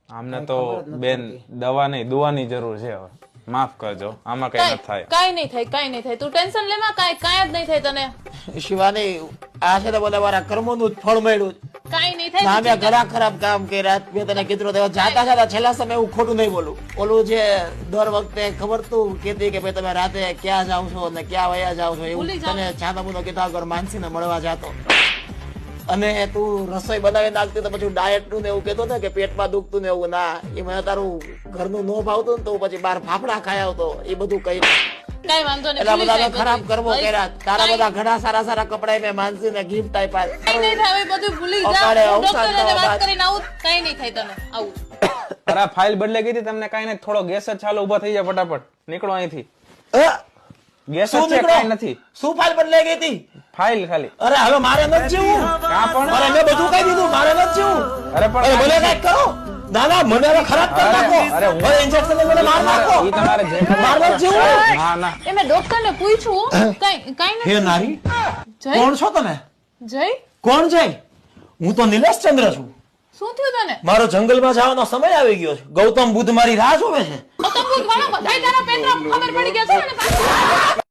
આમને તો બેન દવા નહીં દુવાની જરૂર છે હવે માફ કરજો આમાં કઈ ન થાય કાઈ નહીં થાય તું ટેન્શન લે માં કાઈ જ નહીં થાય તને શિવાની આ છે તો બધા મારા કર્મોનું જ ફળ મળ્યું કાઈ નહીં થાય ના મેં ઘણા ખરાબ કામ કર્યા મેં તને કીધું તો જાતા છેલ્લા સમય હું ખોટું નહીં બોલું ઓલું જે દર વખતે ખબર તું કીધી કે ભાઈ તમે રાતે ક્યાં જાવ છો અને ક્યાં વયા જાવ છો એવું તને છાતા મુનો કીધા વગર માનસીને મળવા જાતો અને તું રસોઈ બનાવી નાખતી તો પછી ડાયટ નું ને એવું કહેતો ને કે પેટમાં દુખતું ને એવું ના એ મને તારું ઘરનું નો ભાવતું ને તો પછી બહાર ફાફડા ખાઈ આવતો એ બધું કઈ કાઈ વાંધો નહીં એટલા બધા ખરાબ કરવો કર્યા તારા બધા ઘણા સારા કપડા મેં માનસી ને ગિફ્ટ આપ્યા કાઈ નહીં થાય બધું ભૂલી જા ડોક્ટર સાથે વાત કરીને આવું કાઈ નહીં થાય તને આવું અરે ફાઇલ બદલે ગઈ હતી તમને કાઈ નહીં થોડો ગેસ જ ચાલો ઉભા થઈ જાય ફટાફટ નીકળો અહીંથી ગેસ જ છે કાઈ નથી શું ફાઇલ બદલાઈ ગઈ હતી ફાઇલ ખાલી અરે હવે મારે નથી જીવું અરે મેં બધું કહી દીધું મારે નથી જીવું અરે પણ મને કઈક કરો ના ના મને હવે ખરાબ કરી નાખો અરે ઇન્જેક્શન મને માર નાખો ઈ તમારે જે માર નથી જીવું ના ના એ મેં ડોક્ટર ને પૂછ્યું કાઈ નથી હે નારી જય કોણ છો તમે જય કોણ છે હું તો નિલેશ ચંદ્ર છું શું થયું તને મારો જંગલમાં જવાનો સમય આવી ગયો છે ગૌતમ બુદ્ધ મારી રાહ જોવે છે તો તમે ઘણા બધા તારા પેટમાં ખબર પડી ગયા છે ને